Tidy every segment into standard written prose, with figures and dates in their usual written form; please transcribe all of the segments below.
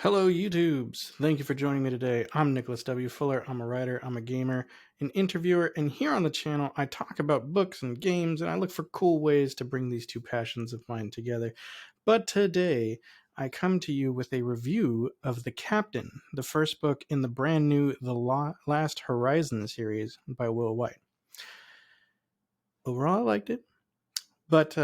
Hello, YouTubes. Thank you for joining me today. I'm Nicholas W. Fuller. I'm a writer, I'm a gamer, an interviewer, and here on the channel, I talk about books and games, and I look for cool ways to bring these two passions of mine together. But today, I come to you with a review of The Captain, the first book in the brand new Last Horizon series by Will Wight. Overall, I liked it, but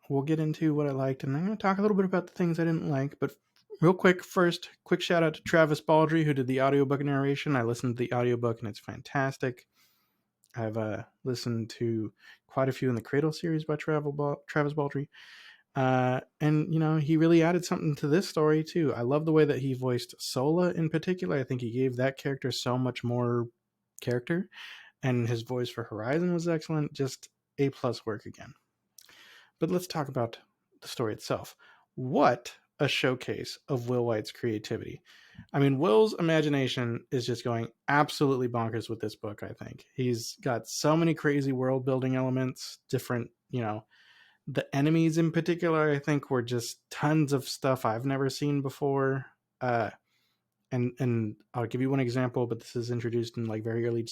we'll get into what I liked, and I'm going to talk a little bit about the things I didn't like. But real quick, first, quick shout out to Travis Baldry, who did the audiobook narration. I listened to the audiobook, and it's fantastic. I've listened to quite a few in the Cradle series by Travis Baldry. And, he really added something to this story, too. I love the way that he voiced Sola in particular. I think he gave that character so much more character, and his voice for Horizon was excellent. Just A-plus work again. But let's talk about the story itself. What a showcase of Will Wight's creativity. I mean, Will's imagination is just going absolutely bonkers with this book, I think. He's got so many crazy world building elements, different, the enemies in particular, I think, were just tons of stuff I've never seen before. And I'll give you one example, but this is introduced in like very early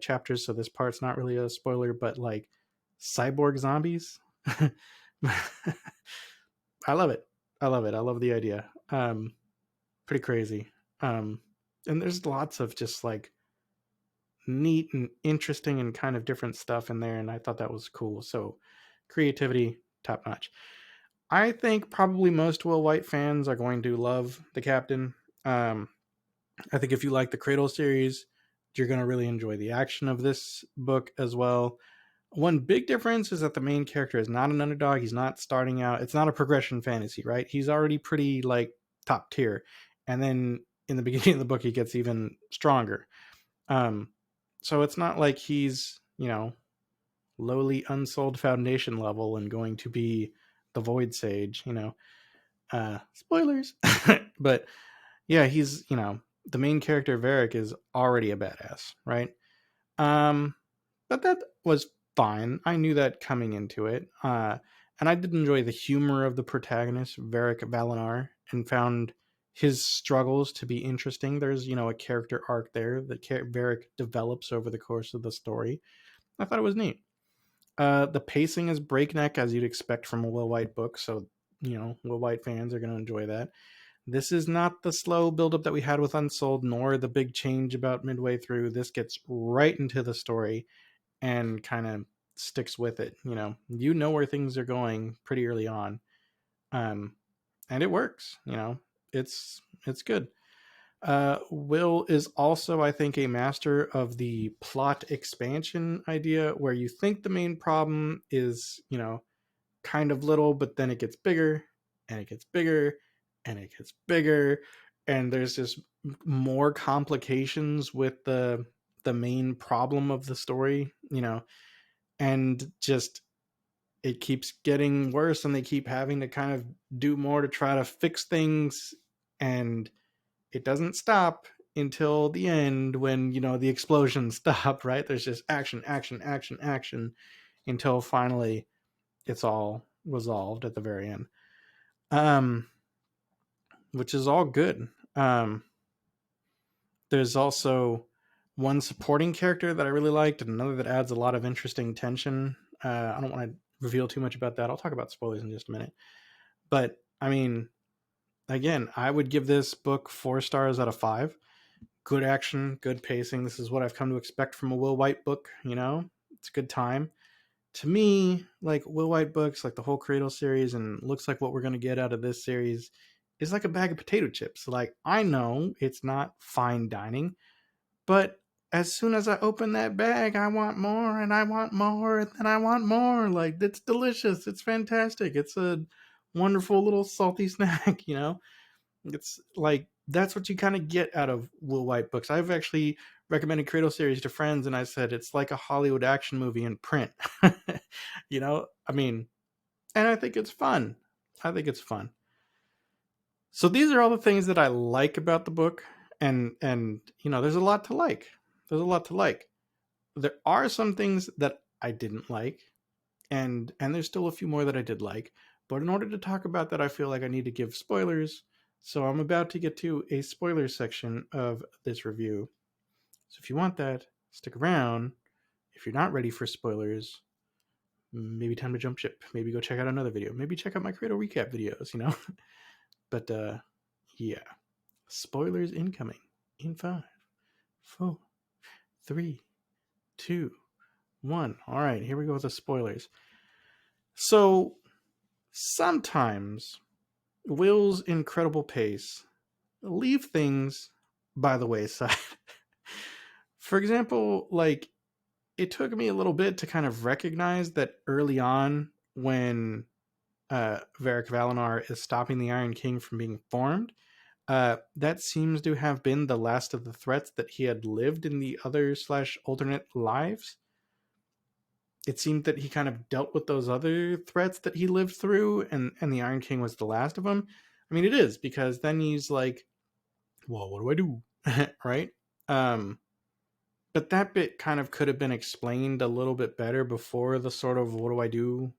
chapters, so this part's not really a spoiler, but like cyborg zombies. I love it. I love it. I love the idea. Pretty crazy. And there's lots of just like neat and interesting and kind of different stuff in there, and I thought that was cool. So creativity, top notch. I think probably most Will Wight fans are going to love The Captain. I think if you like the Cradle series, you're going to really enjoy the action of this book as well. One big difference is that the main character is not an underdog. He's not starting out. It's not a progression fantasy, right? He's already pretty like top tier. And then in the beginning of the book, he gets even stronger. So it's not like he's, lowly unsold foundation level and going to be the Void Sage, spoilers. But yeah, he's, the main character, Varric, is already a badass, right? But that was fine. I knew that coming into it. And I did enjoy the humor of the protagonist, Varric Valinar, and found his struggles to be interesting. There's, a character arc there that Varric develops over the course of the story. I thought it was neat. The pacing is breakneck, as you'd expect from a Will Wight book, so, Will Wight fans are going to enjoy that. This is not the slow buildup that we had with Unsold, nor the big change about midway through. This gets right into the story and kind of sticks with it. You know where things are going pretty early on, and it works. It's good. Will is also, I think, a master of the plot expansion idea, where you think the main problem is, kind of little, but then it gets bigger, and it gets bigger, and it gets bigger, and there's just more complications with the main problem of the story, and just it keeps getting worse, and they keep having to kind of do more to try to fix things, and it doesn't stop until the end when, the explosions stop, right? There's just action, action, action, action until finally it's all resolved at the very end. Which is all good. There's also one supporting character that I really liked, and another that adds a lot of interesting tension. I don't want to reveal too much about that. I'll talk about spoilers in just a minute. But I mean, again, I would give this book 4 stars out of 5. Good action, good pacing. This is what I've come to expect from a Will Wight book. It's a good time. To me, like Will Wight books, like the whole Cradle series, and looks like what we're going to get out of this series is like a bag of potato chips. Like, I know it's not fine dining, but as soon as I open that bag, I want more, and I want more, and then I want more. Like, it's delicious. It's fantastic. It's a wonderful little salty snack, It's like, that's what you kind of get out of Will Wight books. I've actually recommended Cradle series to friends, and I said it's like a Hollywood action movie in print. I mean, and I think it's fun. So these are all the things that I like about the book, and there's a lot to like. There are some things that I didn't like, and there's still a few more that I did like. But in order to talk about that, I feel like I need to give spoilers. So I'm about to get to a spoiler section of this review. So if you want that, stick around. If you're not ready for spoilers, maybe time to jump ship. Maybe go check out another video. Maybe check out my Cradle recap videos, But yeah. Spoilers incoming in 5, 4, 3, 2, 1. All right, here we go with the spoilers. So sometimes Will's incredible pace leave things by the wayside. For example, like it took me a little bit to kind of recognize that early on when Varric Valinar is stopping the Iron King from being formed, that seems to have been the last of the threats that he had lived in the other / alternate lives. It seemed that he kind of dealt with those other threats that he lived through, and the Iron King was the last of them. I mean, it is, because then he's like, well, what do I do? Right? But that bit kind of could have been explained a little bit better before the sort of what do I do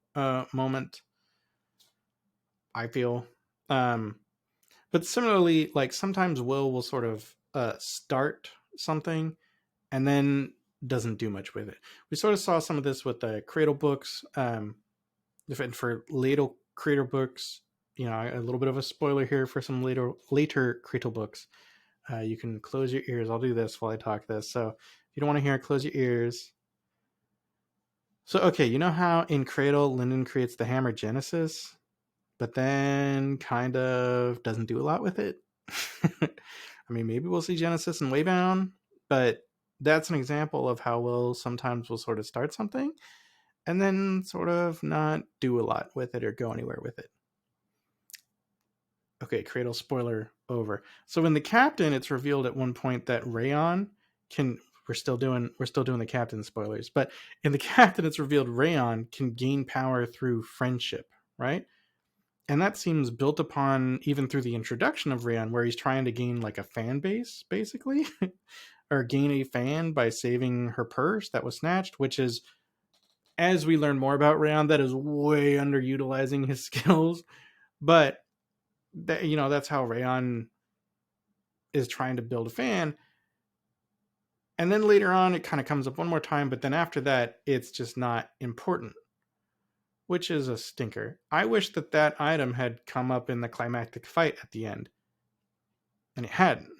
moment, I feel. But similarly, like sometimes Will sort of start something and then doesn't do much with it. We sort of saw some of this with the Cradle books. For later Cradle books, a little bit of a spoiler here for some later Cradle books. You can close your ears. I'll do this while I talk this. So if you don't want to hear it, close your ears. So, okay, you know how in Cradle, Lyndon creates the hammer Genesis, but then kind of doesn't do a lot with it? I mean, maybe we'll see Genesis in Waybound, but that's an example of how Will sometimes will sort of start something and then sort of not do a lot with it or go anywhere with it. Okay, Cradle spoiler over. So in the Captain, it's revealed at one point that Rayon can. We're still doing the Captain spoilers, but in the Captain, it's revealed Rayon can gain power through friendship, right? And that seems built upon even through the introduction of Rayon, where he's trying to gain like a fan base, basically, or gain a fan by saving her purse that was snatched, which is, as we learn more about Rayon, that is way underutilizing his skills. But that's how Rayon is trying to build a fan. And then later on, it kind of comes up one more time, but then after that, it's just not important, which is a stinker. I wish that item had come up in the climactic fight at the end, and it hadn't.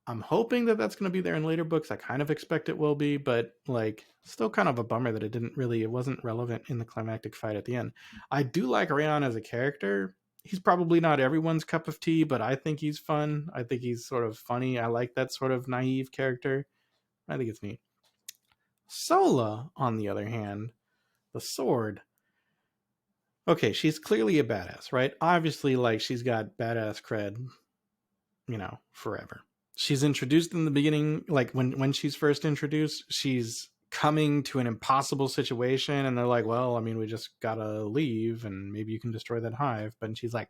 I'm hoping that that's going to be there in later books. I kind of expect it will be, but like, still kind of a bummer that it wasn't relevant in the climactic fight at the end. I do like Rayon as a character. He's probably not everyone's cup of tea, but I think he's fun. I think he's sort of funny. I like that sort of naive character. I think it's neat. Sola, on the other hand, the sword. Okay, she's clearly a badass, right? Obviously, like, she's got badass cred, forever. She's introduced in the beginning, like when she's first introduced, she's coming to an impossible situation, and they're like, well, I mean, we just gotta leave, and maybe you can destroy that hive. But she's like,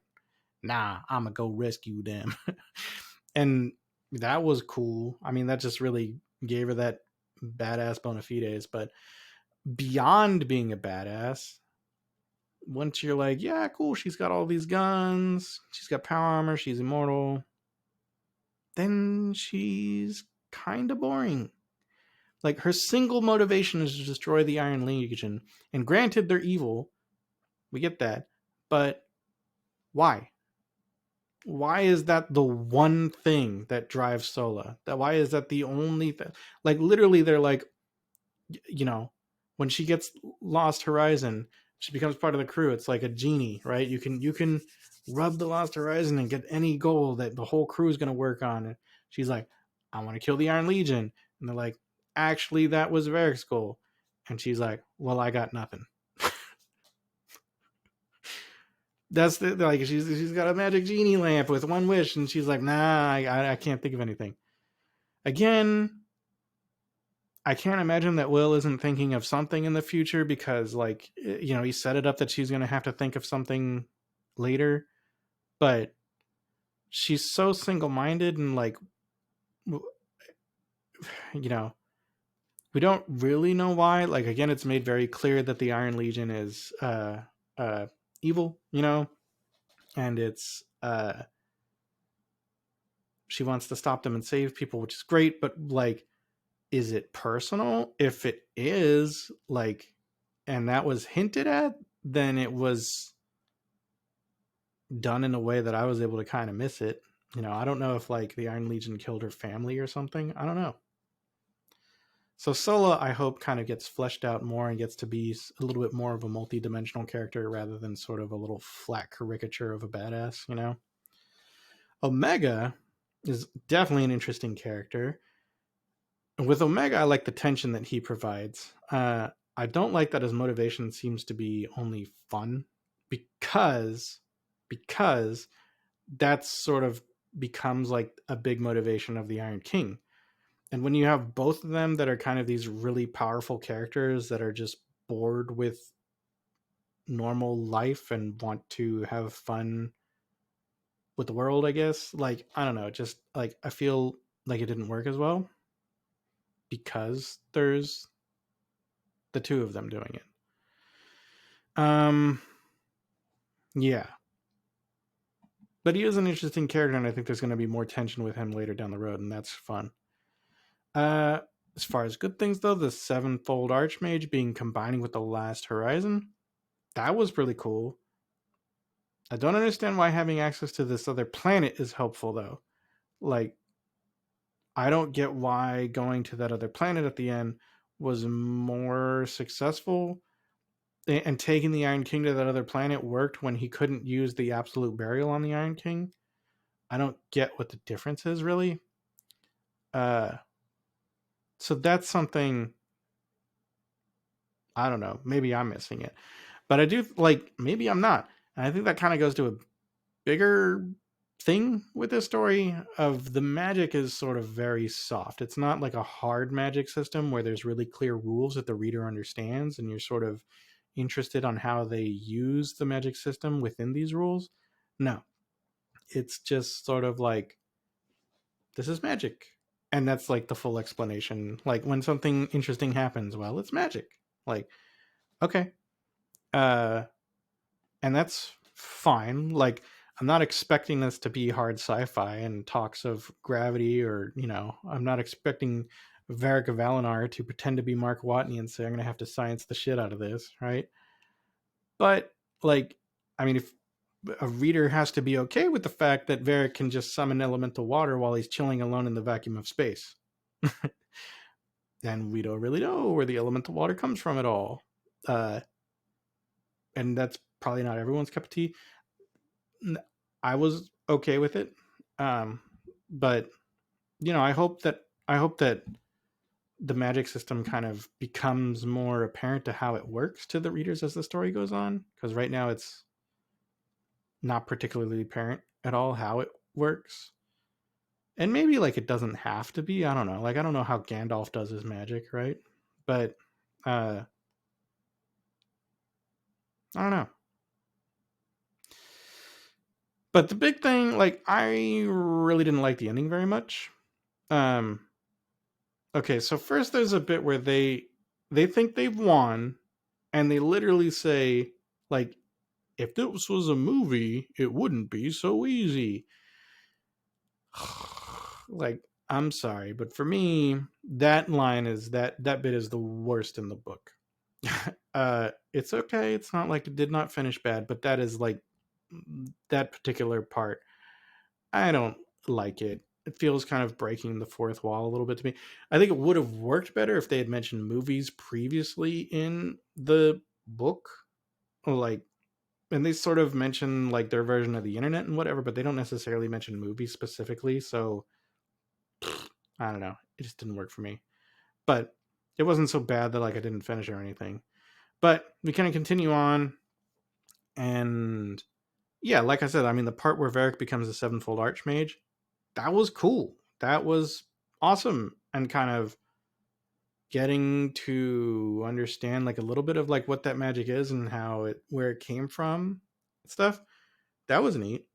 nah, I'm gonna go rescue them. And that was cool. I mean, that just really gave her that badass bona fides. But beyond being a badass, once you're like, yeah, cool, she's got all these guns, she's got power armor, she's immortal, then she's kind of boring. Like, her single motivation is to destroy the Iron Legion. And granted, they're evil. We get that. But why? Why is that the one thing that drives Sola? Why is that the only thing? Like, literally, they're like, when she gets Lost Horizon, she becomes part of the crew. It's like a genie, right? You can rub the Lost Horizon and get any goal that the whole crew is going to work on. And she's like, I want to kill the Iron Legion. And they're like, actually, that was Varric's goal. And she's like, well, I got nothing. That's like, she's got a magic genie lamp with one wish, and she's like, nah, I can't think of anything. Again, I can't imagine that Will isn't thinking of something in the future, because, like, he set it up that she's going to have to think of something later. But she's so single-minded, and, like, we don't really know why. Like, again, it's made very clear that the Iron Legion is evil, and it's she wants to stop them and save people, which is great, but like, is it personal? If it is, like, and that was hinted at, then it was done in a way that I was able to kind of miss it. I don't know if like the Iron Legion killed her family or something. I don't know. So Sola, I hope, kind of gets fleshed out more and gets to be a little bit more of a multi-dimensional character rather than sort of a little flat caricature of a badass. Omega is definitely an interesting character. With Omega, I like the tension that he provides. I don't like that his motivation seems to be only fun because because that's sort of becomes like a big motivation of the Iron King. And when you have both of them that are kind of these really powerful characters that are just bored with normal life and want to have fun with the world, I guess, like, I don't know, just like I feel like it didn't work as well because there's the two of them doing it. Yeah. But he is an interesting character, and I think there's going to be more tension with him later down the road, and that's fun. Uh, as far as good things, though, the Sevenfold Archmage being combining with the Last Horizon, that was really cool. I don't understand why having access to this other planet is helpful, though. Like, I don't get why going to that other planet at the end was more successful, and taking the Iron King to that other planet worked when he couldn't use the Absolute Burial on the Iron King. I don't get what the difference is, really. Uh, so that's something, I don't know. Maybe I'm missing it, but I do like, maybe I'm not. And I think that kind of goes to a bigger thing with this story of the magic is sort of very soft. It's not like a hard magic system where there's really clear rules that the reader understands and you're sort of interested on how they use the magic system within these rules. No, it's just sort of like, this is magic. And that's like the full explanation. Like when something interesting happens, well, it's magic. Like, okay. Uh and that's fine. Like, I'm not expecting this to be hard sci-fi and talks of gravity, or I'm not expecting Varric of Valinar to pretend to be Mark Watney and say I'm gonna have to science the shit out of this, right? But like, I mean, if a reader has to be okay with the fact that Varric can just summon elemental water while he's chilling alone in the vacuum of space, then we don't really know where the elemental water comes from at all. And that's probably not everyone's cup of tea. I was okay with it, um, but I hope that the magic system kind of becomes more apparent to how it works to the readers as the story goes on. Because right now it's not particularly apparent at all how it works, and maybe like it doesn't have to be. I don't know. Like, I don't know how Gandalf does his magic, right? But I don't know. But the big thing, like, I really didn't like the ending very much. Um, okay, so first there's a bit where they think they've won, and they literally say, like, if this was a movie, it wouldn't be so easy. Like, I'm sorry, but for me, that line is that bit is the worst in the book. It's okay. It's not like it did not finish bad, but that is like, that particular part, I don't like it. It feels kind of breaking the fourth wall a little bit to me. I think it would have worked better if they had mentioned movies previously in the book. Like, and they sort of mention like their version of the internet and whatever, but they don't necessarily mention movies specifically. So I don't know. It just didn't work for me. But it wasn't so bad that like I didn't finish or anything. But we kind of continue on, and yeah, like I said, I mean, the part where Varric becomes a sevenfold archmage, that was cool. That was awesome, and kind of getting to understand like a little bit of like what that magic is and how it where it came from, stuff. That was neat.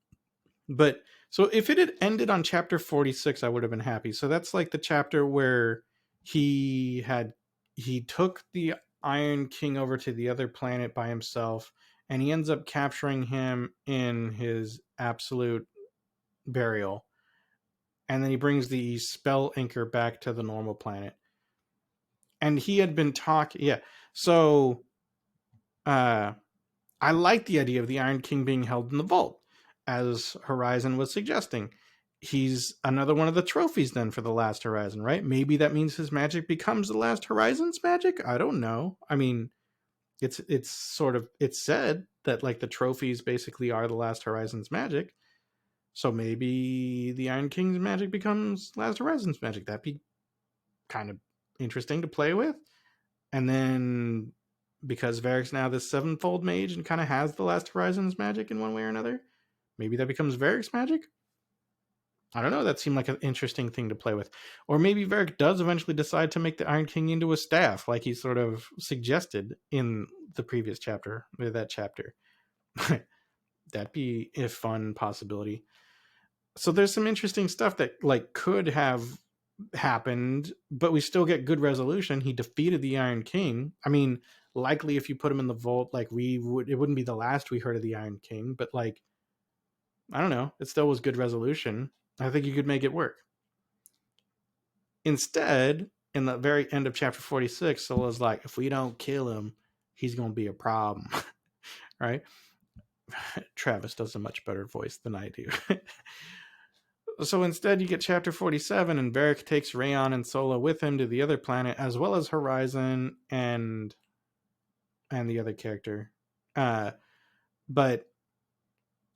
But so if it had ended on chapter 46, I would have been happy. So that's like the chapter where he had he took the Iron King over to the other planet by himself, and he ends up capturing him in his absolute burial. and then he brings the spell anchor back to the normal planet. And he had been talking, yeah. So uh I like the idea of the Iron King being held in the vault, as Horizon was suggesting. He's another one of the trophies then for the Last Horizon, right? Maybe that means his magic becomes the Last Horizon's magic. I don't know. I mean, it's sort of, it's said that like the trophies basically are the Last Horizon's magic. So maybe the Iron King's magic becomes Last Horizon's magic. That'd be kind of interesting to play with. And then because Varric's now this sevenfold mage and kind of has the Last Horizon's magic in one way or another, maybe that becomes Varric's magic. I don't know. That seemed like an interesting thing to play with. Or maybe Varric does eventually decide to make the Iron King into a staff, like he sort of suggested in the previous chapter, or that chapter. That'd be a fun possibility. So there's some interesting stuff that like could have happened, but we still get good resolution. He defeated the Iron King. I mean, likely if you put him in the vault, like it wouldn't be the last we heard of the Iron King, but like, I don't know, it still was good resolution. I think you could make it work. Instead, in the very end of chapter 46, Sola's like, if we don't kill him, he's going to be a problem. Right? Travis does a much better voice than I do. So instead, you get chapter 47, and Varric takes Rayon and Sola with him to the other planet, as well as Horizon and the other character. But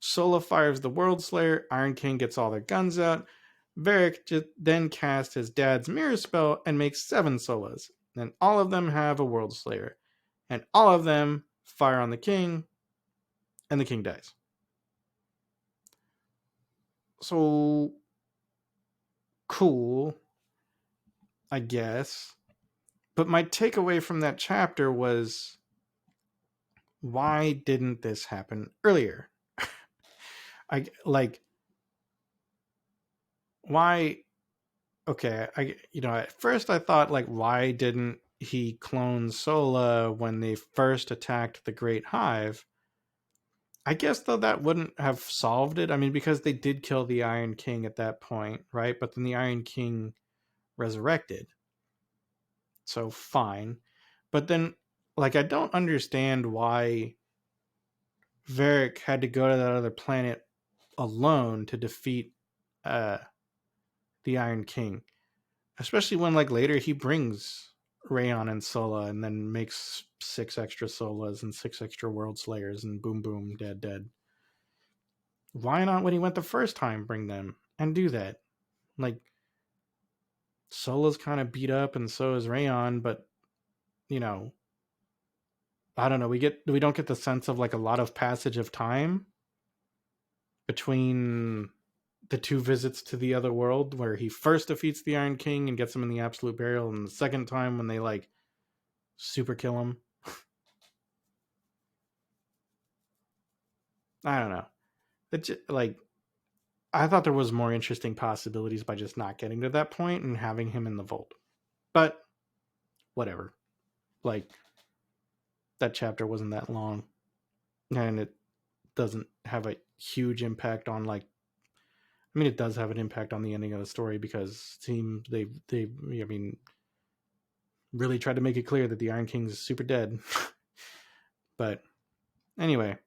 Sola fires the World Slayer. Iron King gets all their guns out. Varric then casts his dad's mirror spell and makes 7 Solas. And all of them have a World Slayer. And all of them fire on the king, and the king dies. So cool, I guess. But my takeaway from that chapter was, why didn't this happen earlier? I like, why? Okay, at first I thought like, why didn't he clone Sola when they first attacked the Great Hive? I guess though that wouldn't have solved it. I mean, because they did kill the Iron King at that point, right? But then the Iron King resurrected. So fine. But then like, I don't understand why Varric had to go to that other planet alone to defeat uh the Iron King. Especially when like later he brings Rayon and Sola and then makes 6 extra Solas and 6 extra World Slayers and boom boom dead. Why not when he went the first time bring them and do that? Like, Sola's kind of beat up and so is Rayon, but you know, I don't know, we don't get the sense of like a lot of passage of time between the 2 visits to the other world where he first defeats the Iron King and gets him in the absolute burial, and the second time when they like super kill him. I don't know. It just, like, I thought there was more interesting possibilities by just not getting to that point and having him in the vault. But whatever. Like, that chapter wasn't that long, and it doesn't have a huge impact on like, I mean, it does have an impact on the ending of the story because they I mean, really tried to make it clear that the Iron King's super dead. But anyway,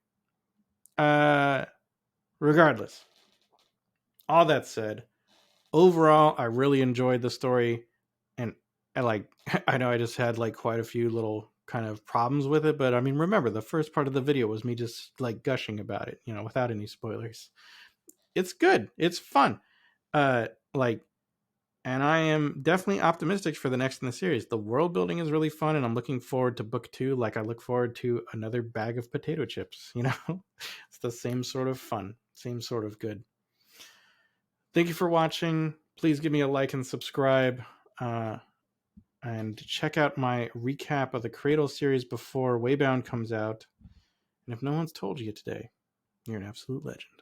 regardless, all that said, overall, I really enjoyed the story, and I like, I know I just had like quite a few little kind of problems with it, but I mean, remember the first part of the video was me just like gushing about it, without any spoilers. It's good. It's fun. Like, and I am definitely optimistic for the next in the series. The world building is really fun, and I'm looking forward to book 2. Like, I look forward to another bag of potato chips. It's the same sort of fun, same sort of good. Thank you for watching. Please give me a like and subscribe, and check out my recap of the Cradle series before Waybound comes out. And if no one's told you today, you're an absolute legend.